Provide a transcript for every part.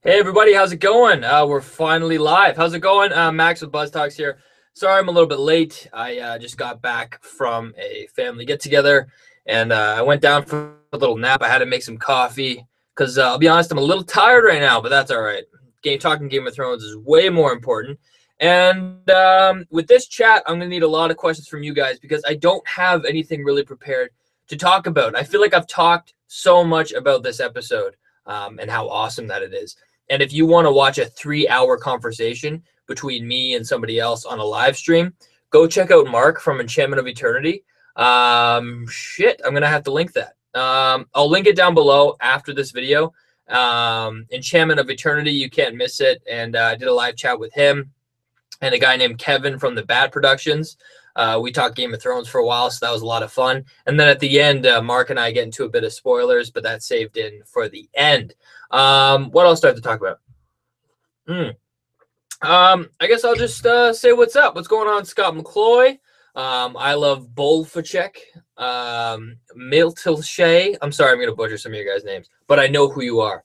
Hey everybody, how's it going? We're finally live. How's it going? Max with BuzzTox here. Sorry I'm a little bit late. I just got back from a family get-together, and I went down for a little nap. I had to make some coffee because I'll be honest, I'm a little tired right now, but that's all right. Talking Game of Thrones is way more important. And with this chat, I'm gonna need a lot of questions from you guys because I don't have anything really prepared to talk about. I feel like I've talked so much about this episode and how awesome that it is. And if you want to watch a 3-hour conversation between me and somebody else on a live stream, go check out Mark from Enchantment of Eternity. I'm gonna have to link that. I'll link it down below after this video. Enchantment of Eternity, you can't miss it. And I did a live chat with him and a guy named Kevin from the Bad Productions. We talked Game of Thrones for a while, so that was a lot of fun. And then at the end, Mark and I get into a bit of spoilers, but that's saved in for the end. What else do I have to talk about? I guess I'll just say what's up. What's going on, Scott McCloy? I love Bolfacek, Miltilshay. I'm sorry, I'm going to butcher some of your guys' names, but I know who you are.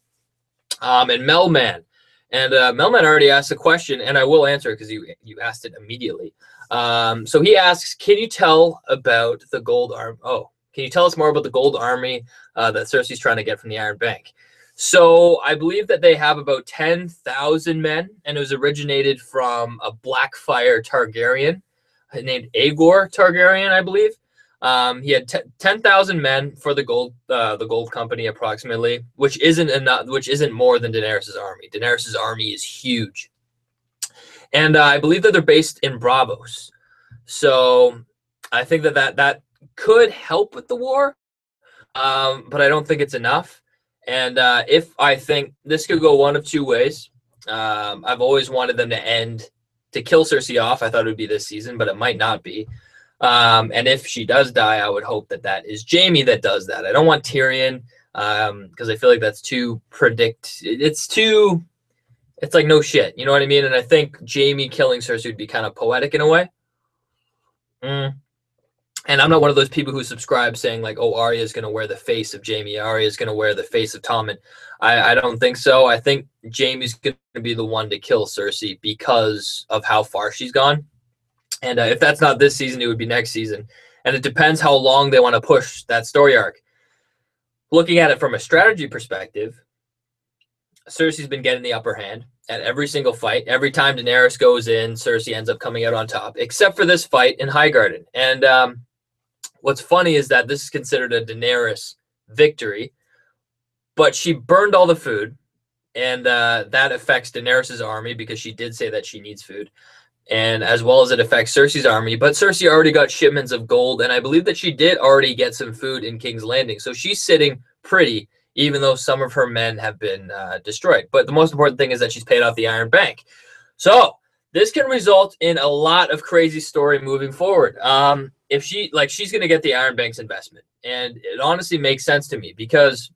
And Melman. And Melman already asked a question, and I will answer it because you asked it immediately. So he asks, can you tell about the Gold Army? Oh, can you tell us more about the Gold Army that Cersei's trying to get from the Iron Bank? So I believe that they have about 10,000 men, and it was originated from a Blackfire Targaryen named Aegor Targaryen, I believe. He had 10,000 men for the Gold Company approximately, which isn't enough, which isn't more than Daenerys' army. Daenerys' army is huge, and I believe that they're based in Braavos. So I think that could help with the war, but I don't think it's enough. And if I think this could go one of two ways, I've always wanted them to kill Cersei off. I thought it would be this season, but it might not be. And if she does die, I would hope that is Jaime that does that. I don't want Tyrion because I feel like that's too it's like no shit. You know what I mean? And I think Jaime killing Cersei would be kind of poetic in a way. And I'm not one of those people who subscribe saying like, oh, Arya is going to wear the face of Jaime. Arya is going to wear the face of Tommen. I don't think so. I think Jaime's going to be the one to kill Cersei because of how far she's gone. And if that's not this season, it would be next season. And it depends how long they want to push that story arc. Looking at it from a strategy perspective, Cersei's been getting the upper hand at every single fight. Every time Daenerys goes in, Cersei ends up coming out on top, except for this fight in Highgarden. And what's funny is that this is considered a Daenerys victory, but she burned all the food, and that affects Daenerys' army because she did say that she needs food, and as well as it affects Cersei's army. But Cersei already got shipments of gold, and I believe that she did already get some food in King's Landing. So she's sitting pretty, even though some of her men have been destroyed. But the most important thing is that she's paid off the Iron Bank. So this can result in a lot of crazy story moving forward. If she's going to get the Iron Bank's investment, and it honestly makes sense to me because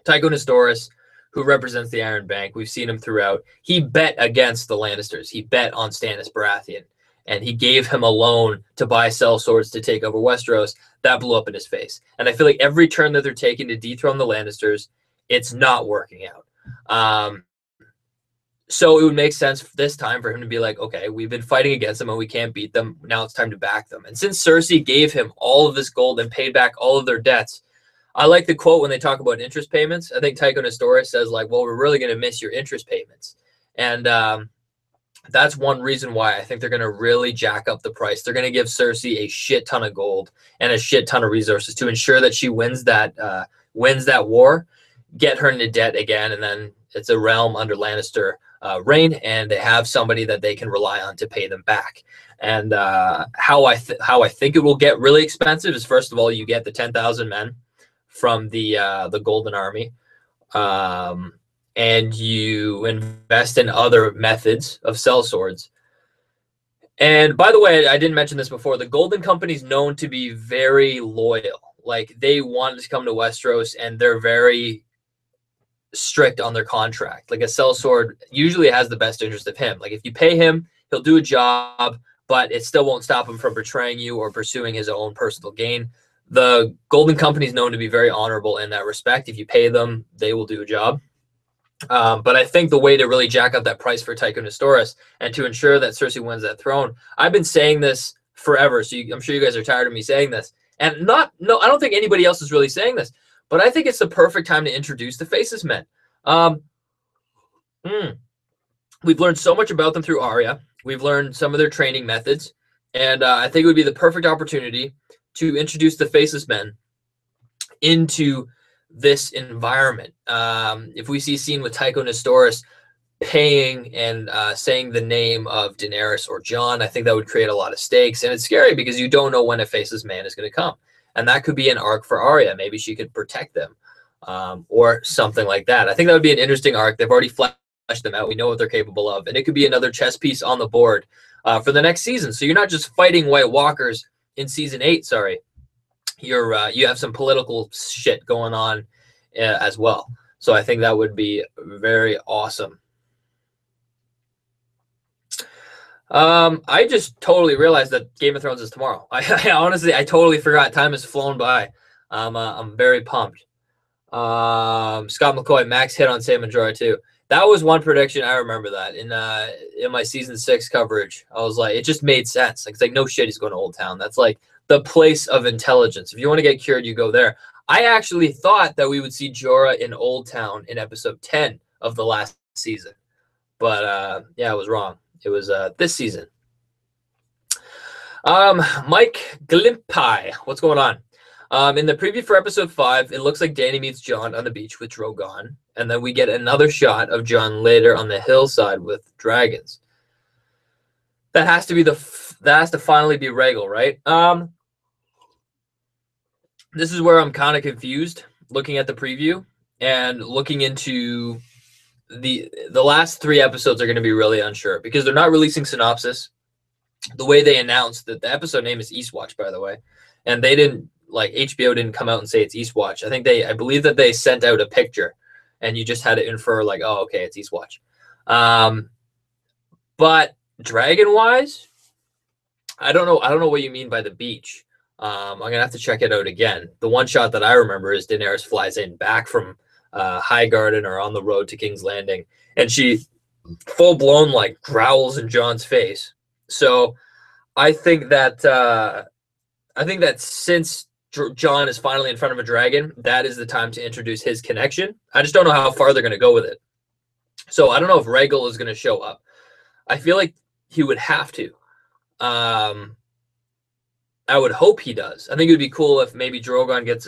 Tycho Nestoris, who represents the Iron Bank, we've seen him throughout. He bet against the Lannisters. He bet on Stannis Baratheon, and he gave him a loan to buy sellswords to take over Westeros. That blew up in his face. And I feel like every turn that they're taking to dethrone the Lannisters, it's not working out. So it would make sense this time for him to be like, okay, we've been fighting against them and we can't beat them. Now it's time to back them. And since Cersei gave him all of this gold and paid back all of their debts, I like the quote when they talk about interest payments. I think Tycho Nestoris says like, well, we're really going to miss your interest payments. And that's one reason why I think they're going to really jack up the price. They're going to give Cersei a shit ton of gold and a shit ton of resources to ensure that she wins that war, get her into debt again, and then it's a realm under Lannister reign, and they have somebody that they can rely on to pay them back. And how I think it will get really expensive is, first of all, you get the 10,000 men from the Golden Army, and you invest in other methods of sellswords. And by the way, I didn't mention this before. The Golden Company's known to be very loyal. Like, they wanted to come to Westeros, and they're very strict on their contract. Like, a sellsword usually has the best interest of him. Like, if you pay him, he'll do a job, but it still won't stop him from betraying you or pursuing his own personal gain. The Golden Company is known to be very honorable in that respect. If you pay them, they will do a job. But I think the way to really jack up that price for Tycho Nestoris and to ensure that Cersei wins that throne, I've been saying this forever, so I'm sure you guys are tired of me saying this. And no, I don't think anybody else is really saying this, but I think it's the perfect time to introduce the Faceless Men. Um, We've learned so much about them through Arya. We've learned some of their training methods, and I think it would be the perfect opportunity to introduce the Faceless Men into this environment. If we see a scene with Tycho Nestoris paying and saying the name of Daenerys or Jon, I think that would create a lot of stakes. And it's scary because you don't know when a Faceless Man is going to come. And that could be an arc for Arya. Maybe she could protect them or something like that. I think that would be an interesting arc. They've already fleshed them out. We know what they're capable of. And it could be another chess piece on the board for the next season. So you're not just fighting White Walkers in season 8, sorry. You have some political shit going on as well. So I think that would be very awesome. I just totally realized that Game of Thrones is tomorrow. I honestly, I totally forgot. Time has flown by. I'm very pumped. Scott McCoy, max hit on Sam Jorah too. That was one prediction. I remember that in my season 6 coverage. I was like, it just made sense. Like, it's like, no shit, he's going to Old Town. That's like the place of intelligence. If you want to get cured, you go there. I actually thought that we would see Jorah in Old Town in episode 10 of the last season. But yeah, I was wrong. It was this season. Mike Glimpai, what's going on? In the preview for episode 5, it looks like Dany meets Jon on the beach with Drogon, and then we get another shot of Jon later on the hillside with dragons. That has to be that has to finally be Rhaegal, right? This is where I'm kind of confused looking at the preview and looking into the last 3 episodes are going to be really unsure because they're not releasing synopsis. The way they announced that the episode name is Eastwatch, by the way, and they didn't, like, HBO didn't come out and say it's Eastwatch. I believe that they sent out a picture and you just had to infer like, oh, okay, it's Eastwatch. But dragon wise, I don't know what you mean by the beach. I'm gonna have to check it out again. The one shot that I remember is Daenerys flies in back from Highgarden or on the road to King's Landing, and she full blown like growls in Jon's face. So I think that since Jon is finally in front of a dragon, that is the time to introduce his connection. I just don't know how far they're going to go with it. So I don't know if Rhaegal is going to show up. I feel like he would have to. I would hope he does. I think it would be cool if maybe Drogon gets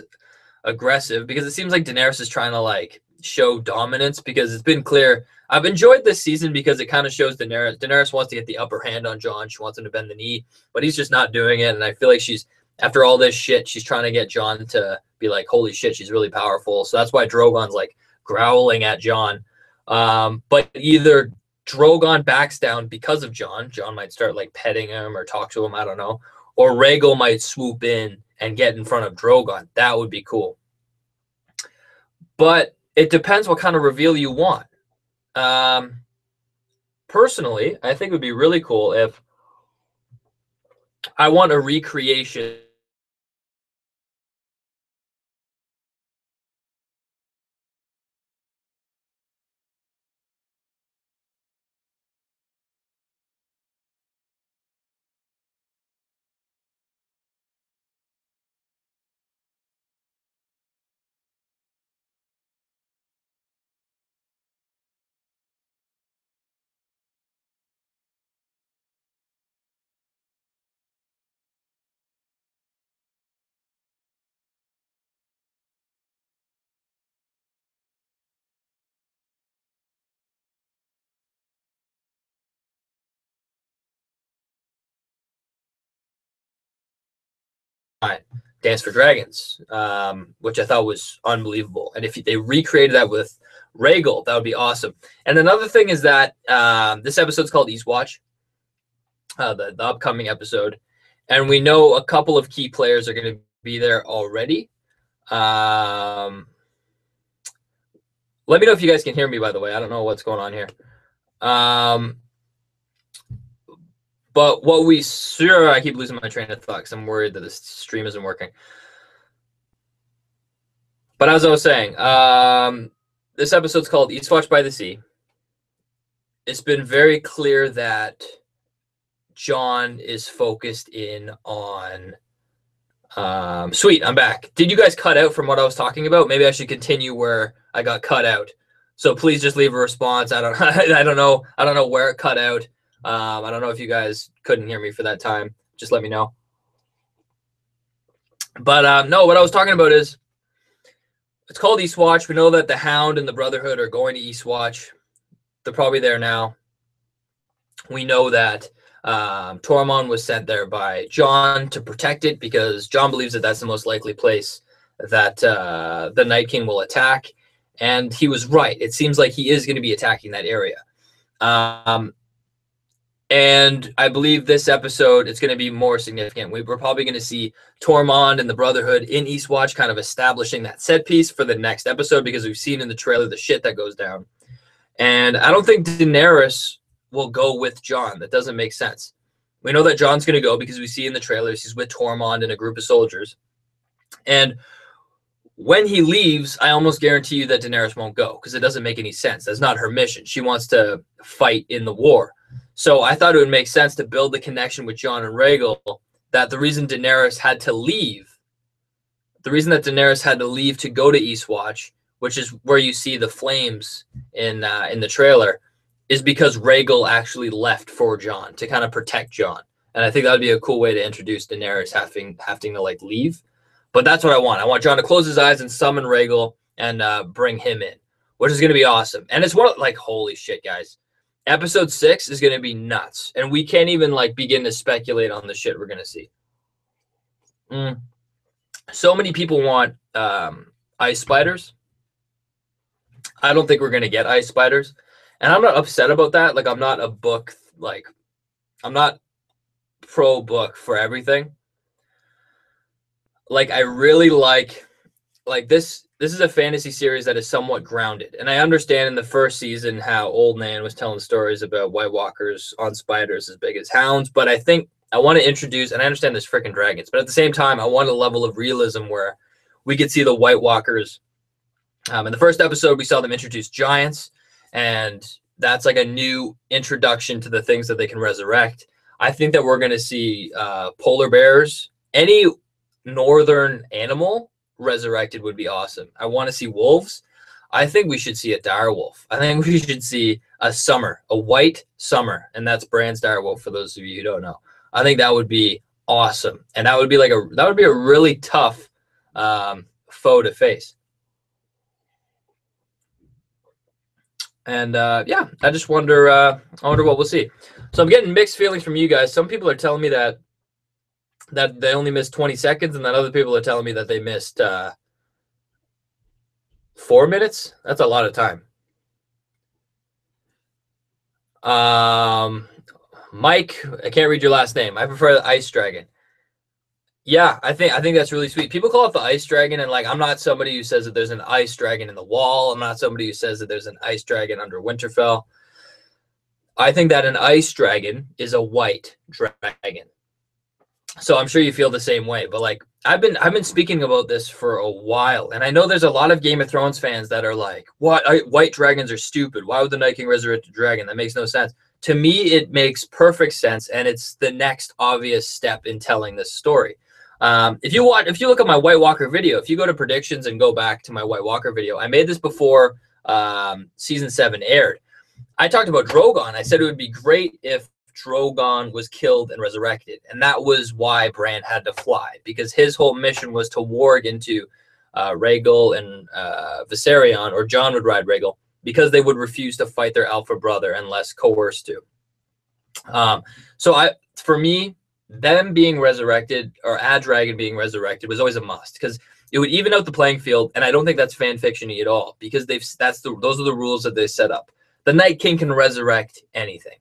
aggressive, because it seems like Daenerys is trying to like show dominance, because it's been clear. I've enjoyed this season because it kind of shows Daenerys wants to get the upper hand on Jon. She wants him to bend the knee, but he's just not doing it. And I feel like after all this shit, she's trying to get Jon to be like, holy shit, she's really powerful. So that's why Drogon's like growling at Jon. But either Drogon backs down because of Jon. Jon might start like petting him or talk to him. I don't know. Or Rhaegal might swoop in and get in front of Drogon. That would be cool. But it depends what kind of reveal you want. Personally, I think it would be really cool if I want a recreation Dance for Dragons, which I thought was unbelievable. And if they recreated that with Rhaegal, that would be awesome. And another thing is that this episode's called Eastwatch, the upcoming episode. And we know a couple of key players are going to be there already. Let me know if you guys can hear me, by the way. I don't know what's going on here. But what we sure, I keep losing my train of thought because I'm worried that this stream isn't working. But as I was saying, this episode's called Eastwatch by the Sea. It's been very clear that Jon is focused in on. Sweet, I'm back. Did you guys cut out from what I was talking about? Maybe I should continue where I got cut out. So please just leave a response. I don't know where it cut out. I don't know if you guys couldn't hear me for that time. Just let me know. But no, what I was talking about is it's called Eastwatch. We know that the Hound and the Brotherhood are going to Eastwatch. They're probably there now. We know that Tormund was sent there by Jon to protect it because Jon believes that that's the most likely place that the Night King will attack. And he was right. It seems like he is going to be attacking that area. And I believe this episode, it's going to be more significant. We're probably going to see Tormund and the Brotherhood in Eastwatch kind of establishing that set piece for the next episode because we've seen in the trailer the shit that goes down. And I don't think Daenerys will go with Jon. That doesn't make sense. We know that Jon's going to go because we see in the trailers he's with Tormund and a group of soldiers. And when he leaves, I almost guarantee you that Daenerys won't go because it doesn't make any sense. That's not her mission. She wants to fight in the war. So I thought it would make sense to build the connection with Jon and Rhaegal, that the reason Daenerys had to leave, to go to Eastwatch, which is where you see the flames in the trailer, is because Rhaegal actually left for Jon to kind of protect Jon. And I think that would be a cool way to introduce Daenerys having to like leave. But that's what I want. I want Jon to close his eyes and summon Rhaegal and bring him in, which is going to be awesome. And it's one of, like, holy shit, guys. Episode 6 is going to be nuts. And we can't even like begin to speculate on the shit we're going to see. So many people want ice spiders. I don't think we're going to get ice spiders. And I'm not upset about that. Like, I'm not pro book for everything. Like, I really like this is a fantasy series that is somewhat grounded. And I understand in the first season how Old Nan was telling stories about White Walkers on spiders as big as hounds. But I think I want to introduce, and I understand there's freaking dragons, but at the same time, I want a level of realism where we could see the White Walkers. In the first episode, we saw them introduce giants, and that's like a new introduction to the things that they can resurrect. I think that we're going to see polar bears. Any northern animal resurrected would be awesome. I want to see wolves. I think we should see a direwolf. I think we should see a white summer, and that's Bran's direwolf for those of you who don't know. I think that would be awesome, and that would be a really tough foe to face. And yeah, I just wonder what we'll see. So I'm getting mixed feelings from you guys. Some people are telling me that they only missed 20 seconds, and then other people are telling me that they missed 4 minutes. That's a lot of time. Mike, I can't read your last name. I prefer the Ice Dragon. Yeah, I think that's really sweet. People call it the Ice Dragon, and like, I'm not somebody who says that there's an Ice Dragon in the Wall. I'm not somebody who says that there's an Ice Dragon under Winterfell. I think that an Ice Dragon is a white dragon. So I'm sure you feel the same way. But like, I've been speaking about this for a while, and I know there's a lot of Game of Thrones fans that are like, "What? White dragons are stupid. Why would the Night King resurrect a dragon? That makes no sense." To me, it makes perfect sense, and it's the next obvious step in telling this story. If you look at my White Walker video, if you go to predictions and go back to my White Walker video, I made this before season 7 aired. I talked about Drogon. I said it would be great if Drogon was killed and resurrected, and that was why Bran had to fly, because his whole mission was to warg into Rhaegal and Viserion, or Jon would ride Rhaegal, because they would refuse to fight their alpha brother unless coerced to. For me, them being resurrected, or a dragon being resurrected, was always a must, because it would even out the playing field, and I don't think that's fan fiction-y at all, because those are the rules that they set up. The Night King can resurrect anything.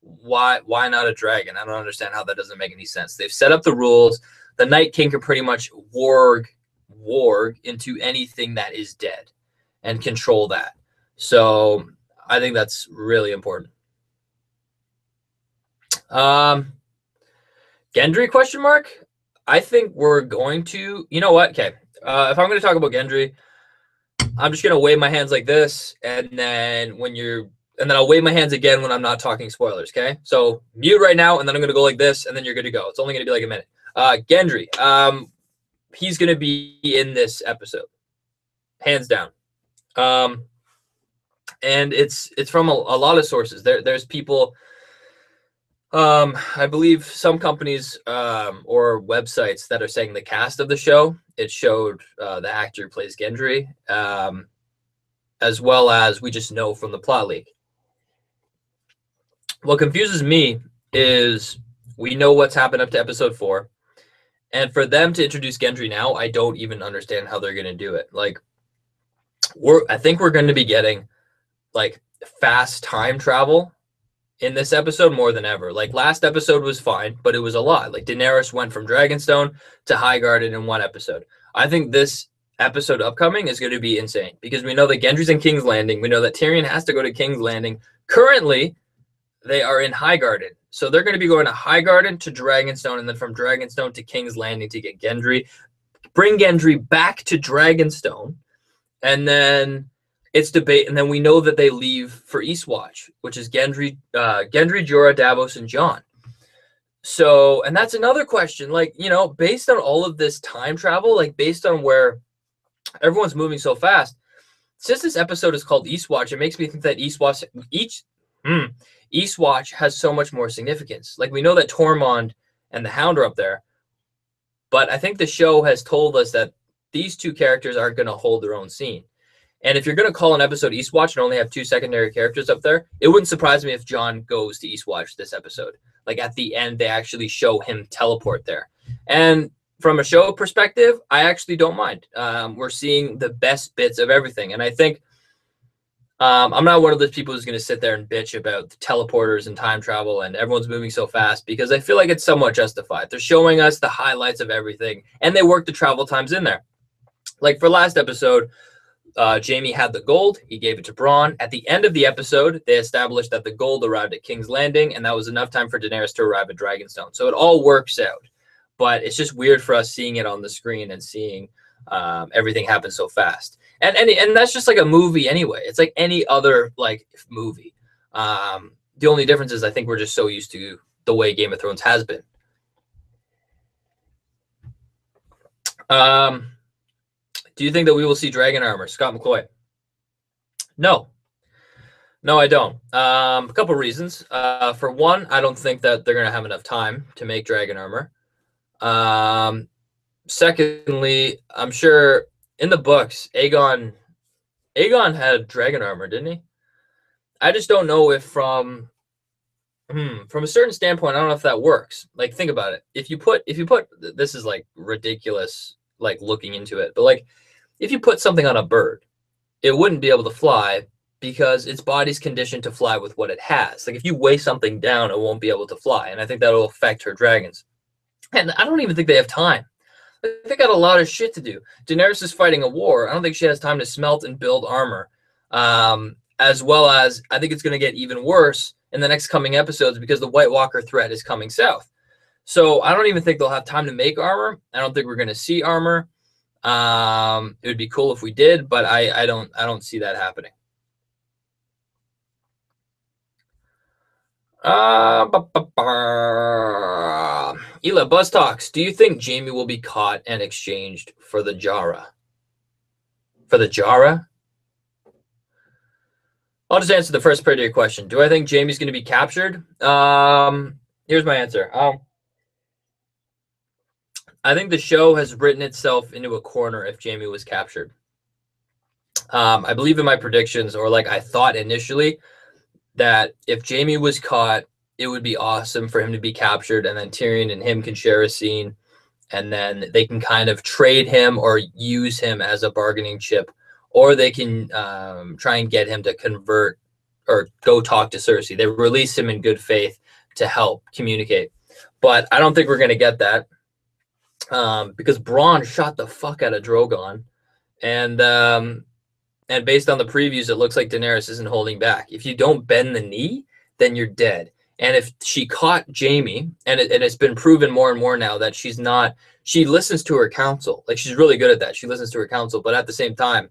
Why not a dragon? I don't understand how that doesn't make any sense. They've set up the rules. The Night King can pretty much warg into anything that is dead and control that. So I think that's really important. Gendry question mark? I think we're going to, you know what? Okay. If I'm going to talk about Gendry, I'm just gonna wave my hands like this, and then I'll wave my hands again when I'm not talking spoilers. Okay, so mute right now, and then I'm gonna go like this, and then you're good to go. It's only gonna be like a minute. Gendry, he's gonna be in this episode, hands down. And it's from a lot of sources. There's people. I believe some companies or websites that are saying the cast of the show. It showed the actor who plays Gendry, as well as we just know from the plot leak. What confuses me is we know what's happened up to episode 4, and for them to introduce Gendry now, I don't even understand how they're going to do it. Like, I think we're going to be getting like fast time travel in this episode more than ever. Like, last episode was fine, but it was a lot. Like, Daenerys went from Dragonstone to Highgarden in one episode. I think this episode upcoming is going to be insane because we know that Gendry's in King's Landing. We know that Tyrion has to go to King's Landing. Currently, they are in Highgarden. So they're going to be going to Highgarden to Dragonstone, and then from Dragonstone to King's Landing to get Gendry. Bring Gendry back to Dragonstone, and then it's debate, and then we know that they leave for Eastwatch, which is Gendry, Jorah, Davos, and Jon. So, and that's another question. Like, you know, based on all of this time travel, like based on where everyone's moving so fast, since this episode is called Eastwatch, it makes me think that Eastwatch has so much more significance. Like, we know that Tormund and the Hound are up there, but I think the show has told us that these two characters aren't going to hold their own scene. And if you're going to call an episode Eastwatch and only have 2 secondary characters up there, it wouldn't surprise me if Jon goes to Eastwatch this episode. Like, at the end, they actually show him teleport there. And from a show perspective, I actually don't mind. We're seeing the best bits of everything. And I think I'm not one of those people who's going to sit there and bitch about the teleporters and time travel and everyone's moving so fast, because I feel like it's somewhat justified. They're showing us the highlights of everything, and they work the travel times in there. Like, for last episode, Jaime had the gold. He gave it to Bronn. At the end of the episode, they established that the gold arrived at King's Landing, and that was enough time for Daenerys to arrive at Dragonstone. So it all works out. But it's just weird for us seeing it on the screen and seeing everything happen so fast. And that's just like a movie anyway. It's like any other like movie. The only difference is I think we're just so used to the way Game of Thrones has been. Do you think that we will see dragon armor? Scott McCoy. No, I don't. A couple reasons. For one, I don't think that they're going to have enough time to make dragon armor. Secondly, I'm sure in the books, Aegon had dragon armor, didn't he? I just don't know if from a certain standpoint, I don't know if that works. Like, think about it. If you put this is like ridiculous, like looking into it, but like if you put something on a bird, it wouldn't be able to fly because its body's conditioned to fly with what it has. Like, if you weigh something down, it won't be able to fly. And I think that'll affect her dragons. And I don't even think they have time. They got a lot of shit to do. Daenerys is fighting a war. I don't think she has time to smelt and build armor. As well as, I think it's going to get even worse in the next coming episodes because the White Walker threat is coming south. So I don't even think they'll have time to make armor. I don't think we're going to see armor. It would be cool if we did, but I don't see that happening. Ela, BuzzTox, do you think Jaime will be caught and exchanged for the Jara? For the Jara? I'll just answer the first part of your question. Do I think Jaime's going to be captured? Here's my answer. I think the show has written itself into a corner if Jaime was captured. I believe in my predictions, or like I thought initially, that if Jaime was caught, it would be awesome for him to be captured, and then Tyrion and him can share a scene, and then they can kind of trade him or use him as a bargaining chip, or they can try and get him to convert or go talk to Cersei. They release him in good faith to help communicate. But I don't think we're going to get that because Bronn shot the fuck out of Drogon. And based on the previews, it looks like Daenerys isn't holding back. If you don't bend the knee, then you're dead. And if she caught Jaime, and it's been proven more and more now that she listens to her counsel. Like, she's really good at that. She listens to her counsel. But at the same time,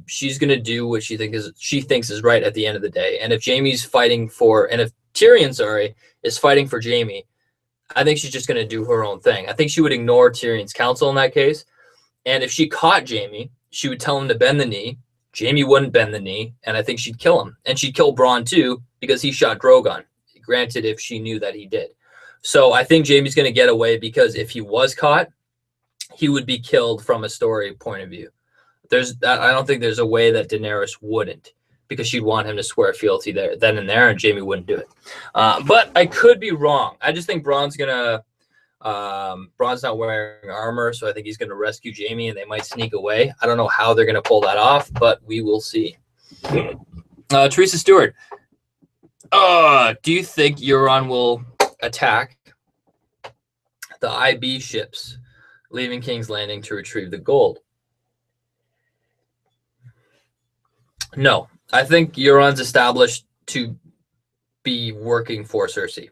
She's gonna do what she thinks is right at the end of the day. And if Jaime's fighting for, and if Tyrion, sorry, is fighting for Jaime, I think she's just gonna do her own thing. I think she would ignore Tyrion's counsel in that case. And if she caught Jaime, she would tell him to bend the knee. Jaime wouldn't bend the knee, and I think she'd kill him. And she'd kill Bronn too, because he shot Drogon. Granted, if she knew that he did. So I think Jaime's going to get away, because if he was caught, he would be killed from a story point of view. I don't think there's a way that Daenerys wouldn't, because she'd want him to swear fealty then and there, and Jaime wouldn't do it. But I could be wrong. I just think Bronn's not wearing armor, so I think he's going to rescue Jaime, and they might sneak away. I don't know how they're going to pull that off, but we will see. Teresa Stewart, do you think Euron will attack the IB ships leaving King's Landing to retrieve the gold? No, I think Euron's established to be working for Cersei.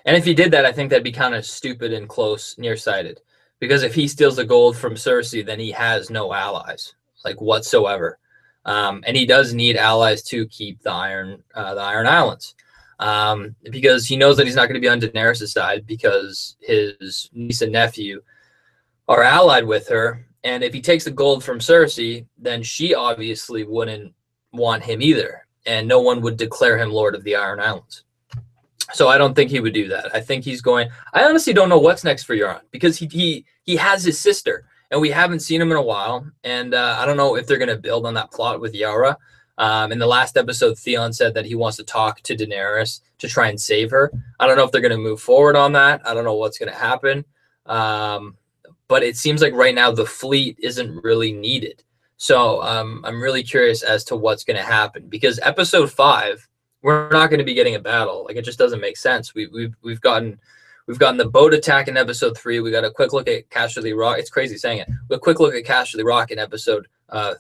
And if he did that, I think that'd be kind of stupid and close, nearsighted. Because if he steals the gold from Cersei, then he has no allies, like whatsoever. And he does need allies to keep the Iron Islands. Because he knows that he's not going to be on Daenerys' side, because his niece and nephew are allied with her. And if he takes the gold from Cersei, then she obviously wouldn't want him either. And no one would declare him Lord of the Iron Islands. So I don't think he would do that. I think he's going. I honestly don't know what's next for Euron, because he has his sister, and we haven't seen him in a while. And I don't know if they're going to build on that plot with Yara. In the last episode, Theon said that he wants to talk to Daenerys to try and save her. I don't know if they're going to move forward on that. I don't know what's going to happen. But it seems like right now the fleet isn't really needed. So I'm really curious as to what's going to happen, because episode 5. We're not going to be getting a battle. Like, it just doesn't make sense. We've gotten the boat attack in episode 3. We got a quick look at Casterly Rock. It's crazy saying it. A quick look at Casterly Rock in episode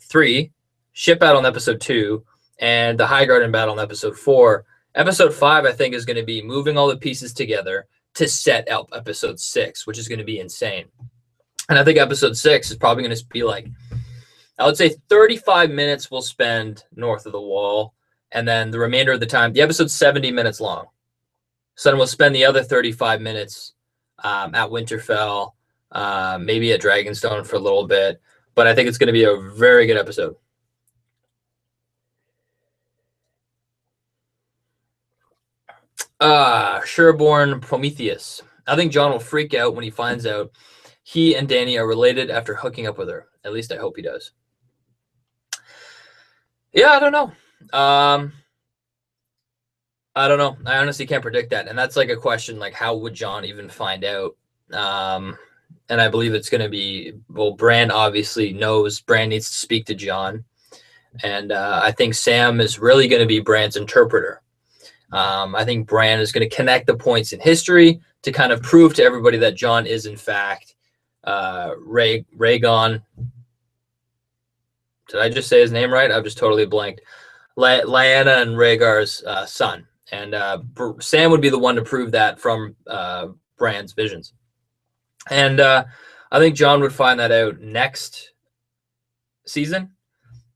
3, ship battle in episode 2, and the High Garden battle in episode 4. Episode 5, I think, is going to be moving all the pieces together to set up episode 6, which is going to be insane. And I think episode 6 is probably going to be like, I would say 35 minutes we'll spend north of the Wall. And then the remainder of the time, the episode's 70 minutes long. So then we'll spend the other 35 minutes at Winterfell, maybe at Dragonstone for a little bit. But I think it's going to be a very good episode. Sherborne Prometheus. I think Jon will freak out when he finds out he and Dany are related after hooking up with her. At least I hope he does. Yeah, I don't know. I don't know. I honestly can't predict that. And that's like a question, like, how would Jon even find out? And I believe it's going to be, well, Bran obviously knows. Bran needs to speak to Jon. And I think Sam is really going to be Bran's interpreter. I think Bran is going to connect the points in history to kind of prove to everybody that Jon is, in fact, Rhaegon. Did I just say his name right? I've just totally blanked. Lyanna and Rhaegar's son. And Sam would be the one to prove that from Bran's visions. And I think Jon would find that out next season.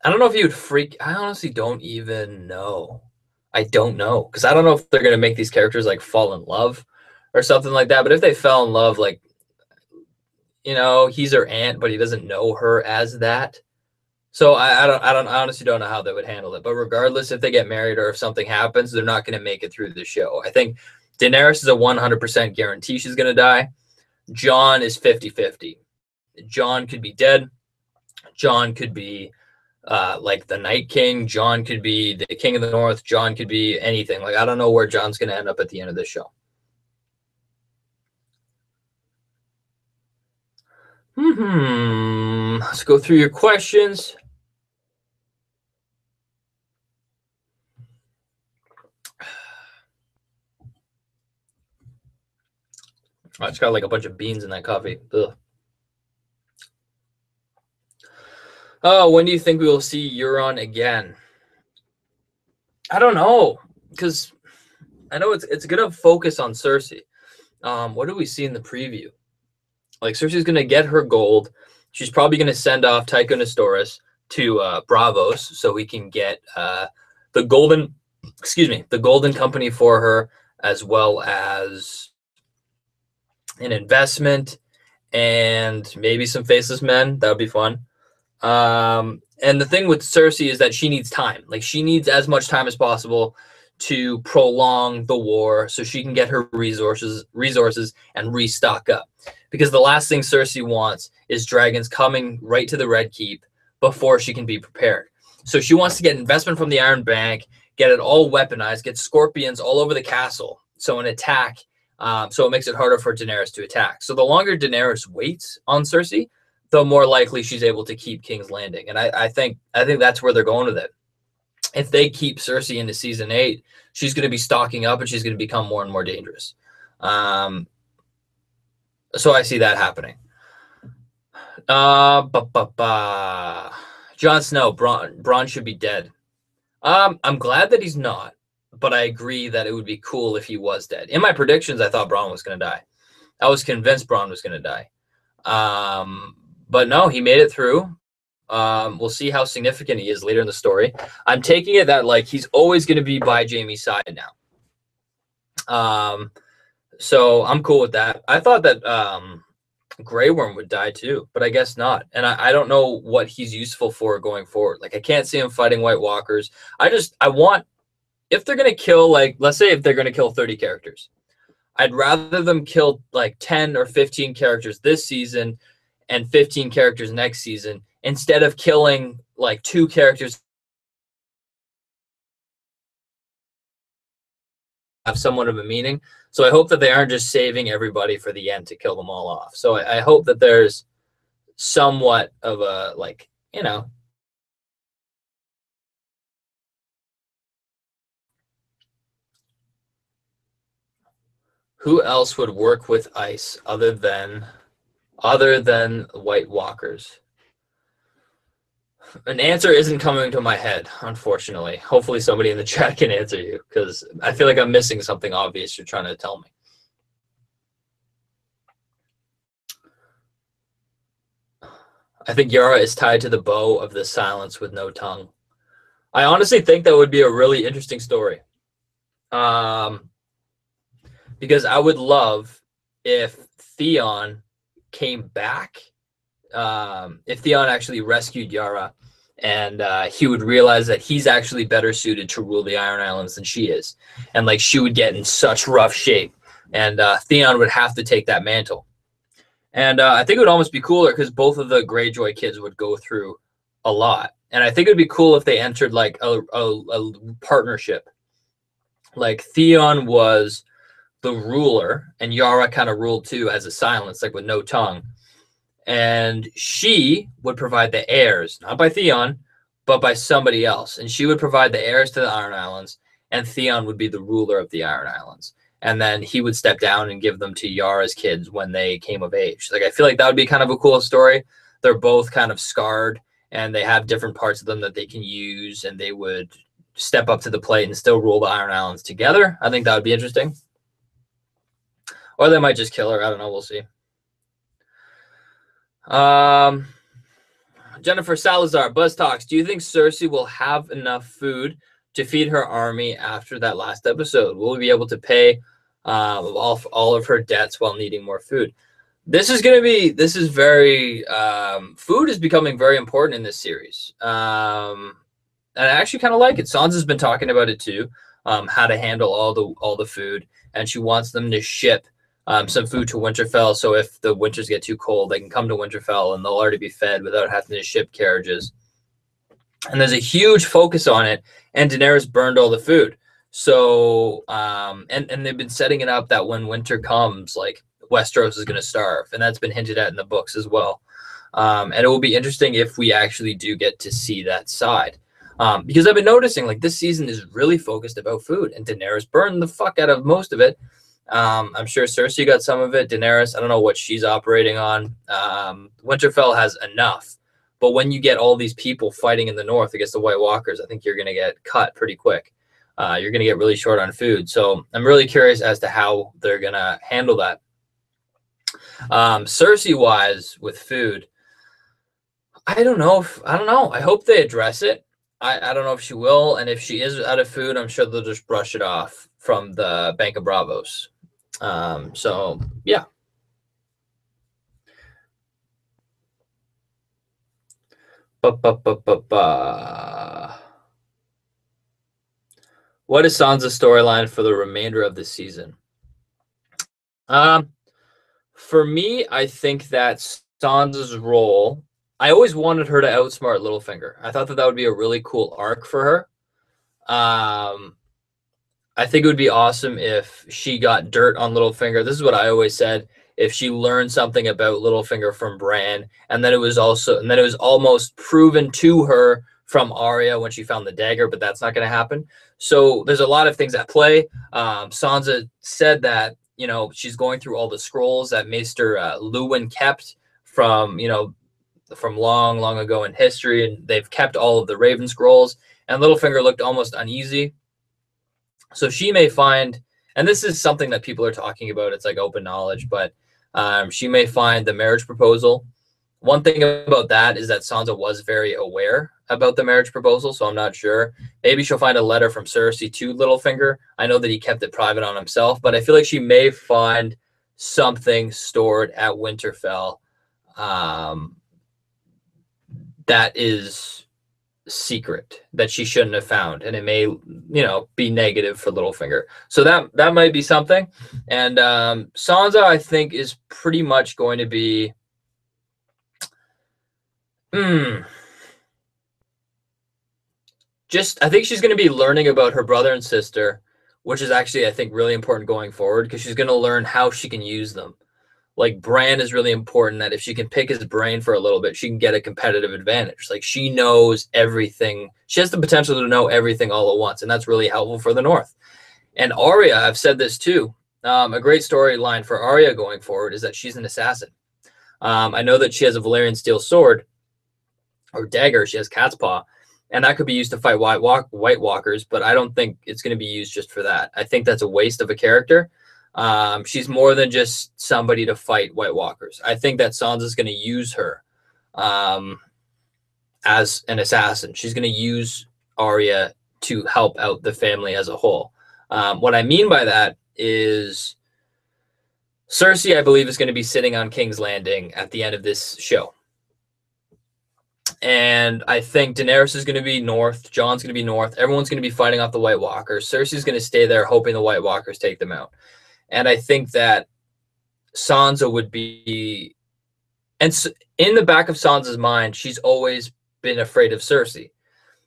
I don't know if he would freak. I honestly don't even know. I don't know. Because I don't know if they're going to make these characters like fall in love or something like that. But if they fell in love, like, you know, he's her aunt, but he doesn't know her as that. So I honestly don't know how they would handle it. But regardless, if they get married or if something happens, they're not going to make it through the show. I think Daenerys is a 100% guarantee she's going to die. Jon is 50-50. Jon could be dead. Jon could be like the Night King. Jon could be the King of the North. Jon could be anything. Like, I don't know where Jon's going to end up at the end of this show. Let's go through your questions. Oh, it's got like a bunch of beans in that coffee. Ugh. Oh, when do you think we will see Euron again? I don't know, because I know it's going to focus on Cersei. What do we see in the preview? Like, Cersei's going to get her gold. She's probably going to send off Tycho Nestoris to Bravos so we can get the golden company for her, as well as an investment and maybe some faceless men. That would be fun. And the thing with Cersei is that she needs time. Like, she needs as much time as possible to prolong the war so she can get her resources and restock up. Because the last thing Cersei wants is dragons coming right to the Red Keep before she can be prepared. So she wants to get investment from the Iron Bank, get it all weaponized, get scorpions all over the castle. So an attack, so it makes it harder for Daenerys to attack. So the longer Daenerys waits on Cersei, the more likely she's able to keep King's Landing. And I think that's where they're going with it. If they keep Cersei into season 8, she's going to be stocking up and she's going to become more and more dangerous. So I see that happening. Jon Snow, Bronn should be dead. I'm glad that he's not, but I agree that it would be cool if he was dead. In my predictions, I thought Bronn was going to die. I was convinced Bronn was going to die. But no, he made it through. We'll see how significant he is later in the story. I'm taking it that, like, he's always going to be by Jaime's side now. So I'm cool with that. I thought that Grey Worm would die too, but I guess not. And I don't know what he's useful for going forward. Like, I can't see him fighting White Walkers. I want, if they're going to kill, like, let's say if they're going to kill 30 characters, I'd rather them kill like 10 or 15 characters this season and 15 characters next season, instead of killing like 2 characters have somewhat of a meaning. So I hope that they aren't just saving everybody for the end to kill them all off. So I hope that there's somewhat of a, like, you know, who else would work with ice other than White Walkers? An answer isn't coming to my head, unfortunately. Hopefully somebody in the chat can answer you, because I feel like I'm missing something obvious you're trying to tell me. I think Yara is tied to the bow of the silence with no tongue. I honestly think that would be a really interesting story. Because I would love if Theon came back, if Theon actually rescued Yara, and he would realize that he's actually better suited to rule the Iron Islands than she is. And like, she would get in such rough shape, and Theon would have to take that mantle. And I think it would almost be cooler because both of the Greyjoy kids would go through a lot. And I think it'd be cool if they entered like a partnership. Like, Theon was the ruler and Yara kind of ruled too as a silence, like with no tongue. And she would provide the heirs, not by Theon, but by somebody else. And she would provide the heirs to the Iron Islands, and Theon would be the ruler of the Iron Islands. And then he would step down and give them to Yara's kids when they came of age. Like, I feel like that would be kind of a cool story. They're both kind of scarred, and they have different parts of them that they can use, and they would step up to the plate and still rule the Iron Islands together. I think that would be interesting. Or they might just kill her. I don't know. We'll see. Jennifer Salazar, BuzzTox, do you think Cersei will have enough food to feed her army after that last episode? Will we be able to pay all of her debts while needing more food? This is very, food is becoming very important in this series. And I actually kind of like it. Sansa's been talking about it too, how to handle all the food, and she wants them to ship some food to Winterfell, so if the winters get too cold, they can come to Winterfell and they'll already be fed without having to ship carriages. And there's a huge focus on it, and Daenerys burned all the food. So, and they've been setting it up that when winter comes, like, Westeros is going to starve, and that's been hinted at in the books as well. And it will be interesting if we actually do get to see that side. Because I've been noticing, like, this season is really focused about food, and Daenerys burned the fuck out of most of it. I'm sure Cersei got some of it. Daenerys, I don't know what she's operating on. Winterfell has enough. But when you get all these people fighting in the north against the White Walkers, I think you're going to get cut pretty quick. You're going to get really short on food. So I'm really curious as to how they're going to handle that. Cersei-wise, with food, I don't know. I don't know. I hope they address it. I don't know if she will, and if she is out of food, I'm sure they'll just brush it off from the Bank of Bravos. So yeah. Ba. What is Sansa's storyline for the remainder of the season? Um, for me, I think that Sansa's role. I always wanted her to outsmart Littlefinger. I thought that that would be a really cool arc for her. I think it would be awesome if she got dirt on Littlefinger. This is what I always said. If she learned something about Littlefinger from Bran, and then it was almost proven to her from Arya when she found the dagger, but that's not going to happen. So there's a lot of things at play. Sansa said that she's going through all the scrolls that Maester Luwin kept from from long, long ago in history, and they've kept all of the Raven scrolls. And Littlefinger looked almost uneasy. So she may find, and this is something that people are talking about, it's like open knowledge, but she may find the marriage proposal. One thing about that is that Sansa was very aware about the marriage proposal, so I'm not sure. Maybe she'll find a letter from Cersei to Littlefinger. I know that he kept it private on himself, but I feel like she may find something stored at Winterfell that is secret that she shouldn't have found, and it may be negative for Littlefinger. So that might be something. And Sansa, I think, is pretty much going to be I think she's going to be learning about her brother and sister, which is actually, I think, really important going forward, because she's going to learn how she can use them. Like, Bran is really important, that if she can pick his brain for a little bit, she can get a competitive advantage. Like, she knows everything. She has the potential to know everything all at once, and that's really helpful for the North. And Arya, I've said this too, a great storyline for Arya going forward is that she's an assassin. I know that she has a Valyrian steel sword, or dagger. She has cat's paw, and that could be used to fight White Walkers, but I don't think it's going to be used just for that. I think that's a waste of a character. She's more than just somebody to fight White Walkers. I think that Sansa's going to use her as an assassin. She's going to use Arya to help out the family as a whole. What I mean by that is Cersei, I believe, is going to be sitting on King's Landing at the end of this show. And I think Daenerys is going to be north. Jon's going to be north. Everyone's going to be fighting off the White Walkers. Cersei's going to stay there hoping the White Walkers take them out. And I think that Sansa would be, and in the back of Sansa's mind, she's always been afraid of Cersei.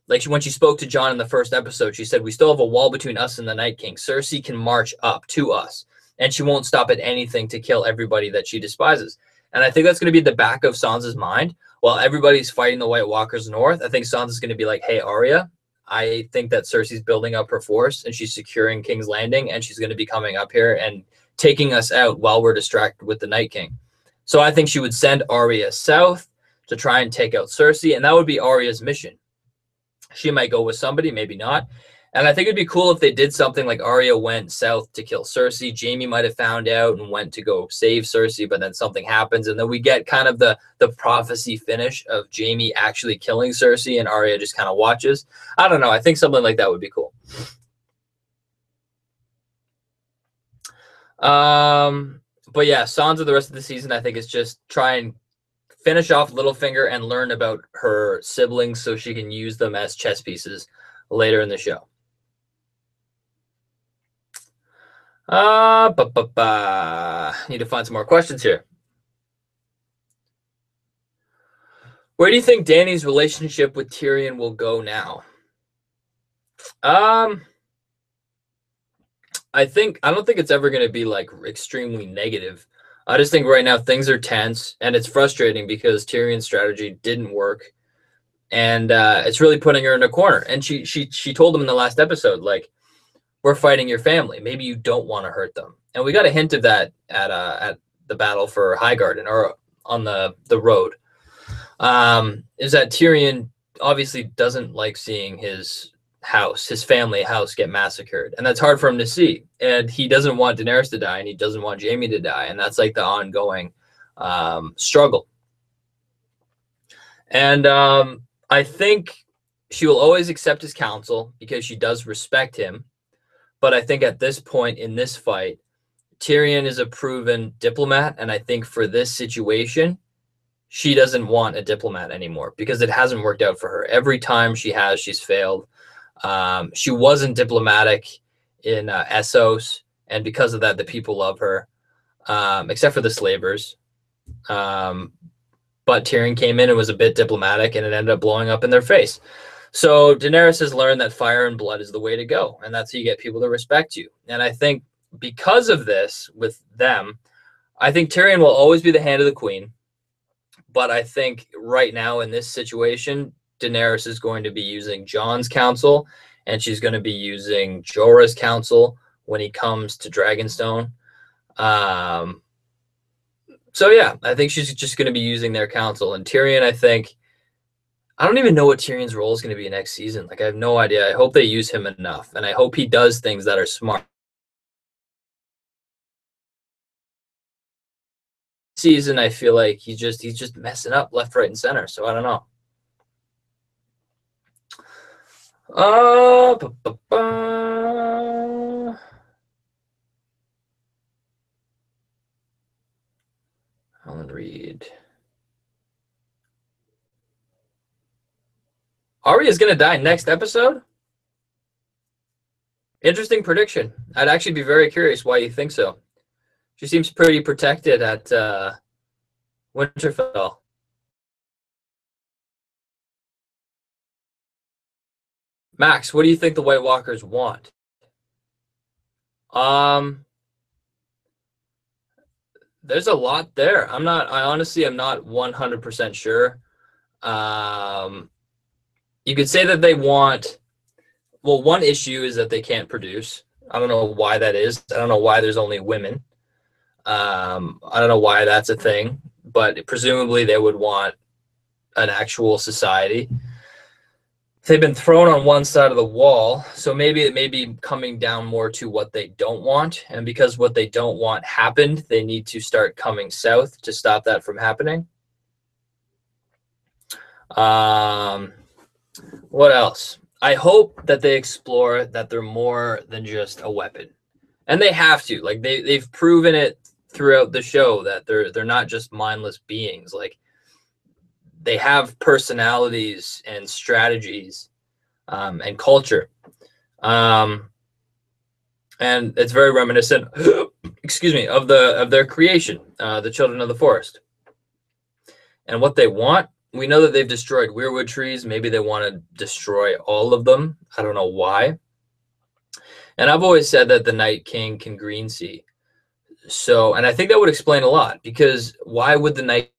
Like, when she spoke to Jon in the first episode, she said, "We still have a wall between us and the Night King. Cersei can march up to us, and she won't stop at anything to kill everybody that she despises." And I think that's going to be the back of Sansa's mind. While everybody's fighting the White Walkers north, I think Sansa's going to be like, "Hey, Arya, I think that Cersei's building up her force, and she's securing King's Landing, and she's going to be coming up here and taking us out while we're distracted with the Night King." So I think she would send Arya south to try and take out Cersei, and that would be Arya's mission. She might go with somebody, maybe not. And I think it'd be cool if they did something like Arya went south to kill Cersei. Jaime might have found out and went to go save Cersei, but then something happens, and then we get kind of the prophecy finish of Jaime actually killing Cersei, and Arya just kind of watches. I don't know. I think something like that would be cool. But yeah, Sansa the rest of the season, I think, is just try and finish off Littlefinger and learn about her siblings so she can use them as chess pieces later in the show. Need to find some more questions here. Where do you think Dany's relationship with Tyrion will go now? I don't think it's ever going to be like extremely negative. I just think right now things are tense, and it's frustrating because Tyrion's strategy didn't work, and it's really putting her in a corner. And she told him in the last episode, like, "We're fighting your family. Maybe you don't want to hurt them." And we got a hint of that at the battle for Highgarden, or on the road. Is that Tyrion obviously doesn't like seeing his family house get massacred, and that's hard for him to see. And he doesn't want Daenerys to die, and he doesn't want Jaime to die, and that's like the ongoing struggle. And I think she will always accept his counsel because she does respect him. But I think at this point in this fight, Tyrion is a proven diplomat, and I think for this situation, she doesn't want a diplomat anymore because it hasn't worked out for her. Every time she's failed. She wasn't diplomatic in Essos, and because of that, the people love her, except for the slavers. Um, but Tyrion came in and was a bit diplomatic, and it ended up blowing up in their face. So Daenerys has learned that fire and blood is the way to go, and that's how you get people to respect you. And I think because of this, with them, I think Tyrion will always be the hand of the queen. But I think right now in this situation, Daenerys is going to be using Jon's counsel, and she's going to be using Jorah's counsel when he comes to Dragonstone. So yeah, I think she's just going to be using their counsel. And Tyrion, I don't even know what Tyrion's role is going to be next season. Like, I have no idea. I hope they use him enough, and I hope he does things that are smart. Season, I feel like he's just messing up left, right, and center. So I don't know. Uh, Alan Reed. Arya's gonna die next episode? Interesting prediction. I'd actually be very curious why you think so. She seems pretty protected at Winterfell. Max, what do you think the White Walkers want? Um, there's a lot there. I honestly am not 100% sure. Um, you could say that they want, well, one issue is that they can't produce. I don't know why that is. I don't know why there's only women. I don't know why that's a thing, but presumably they would want an actual society. They've been thrown on one side of the wall, so maybe it may be coming down more to what they don't want. And because what they don't want happened, they need to start coming south to stop that from happening. Um, what else? I hope that they explore that they're more than just a weapon, and they have to. Like they've proven it throughout the show that they're not just mindless beings. Like they have personalities and strategies, and culture. Um, and it's very reminiscent, excuse me, of their creation, the Children of the Forest, and what they want. We know that they've destroyed weirwood trees. Maybe they want to destroy all of them. I don't know why. And I've always said that the Night King can green see. So, and I think that would explain a lot, because why would the Night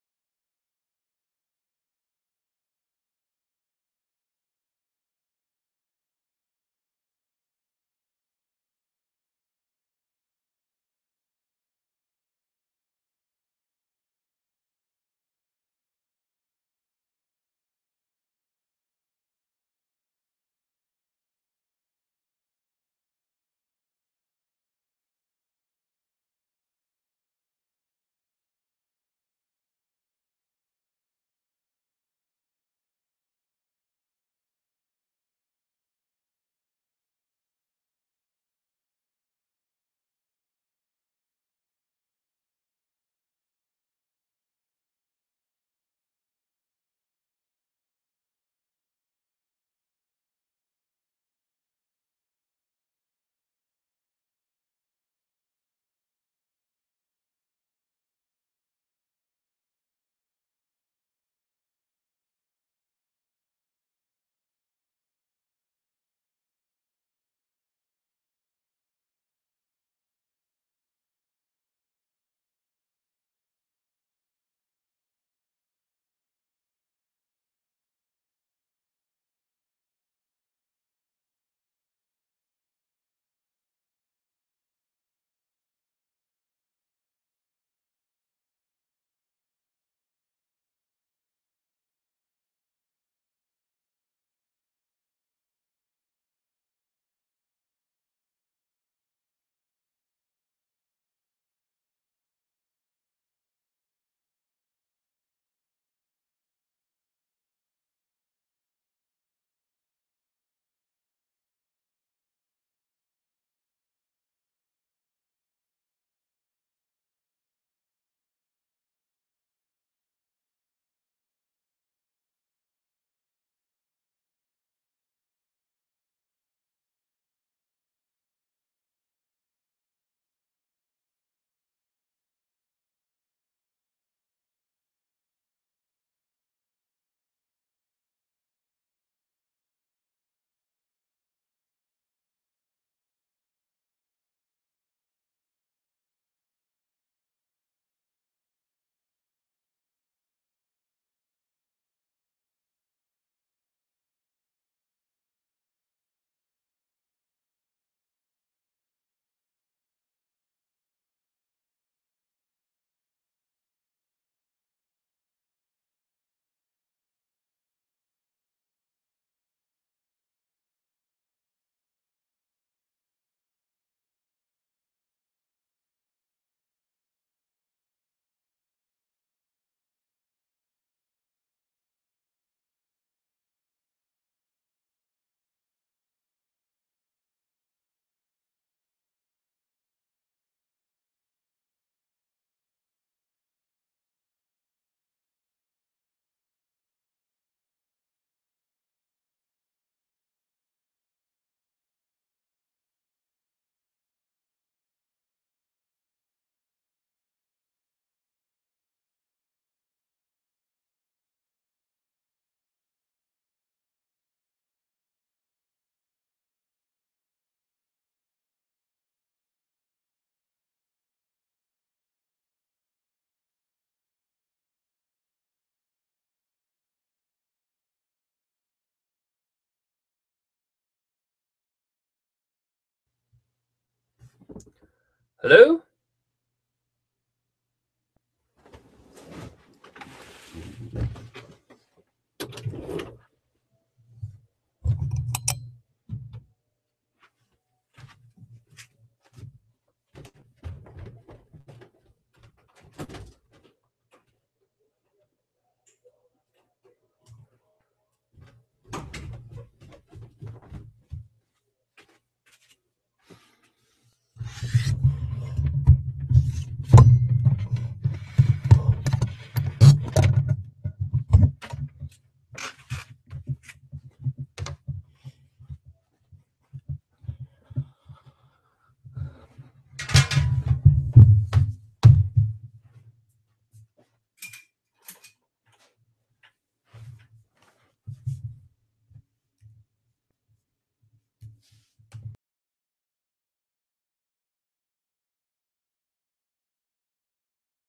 Hello?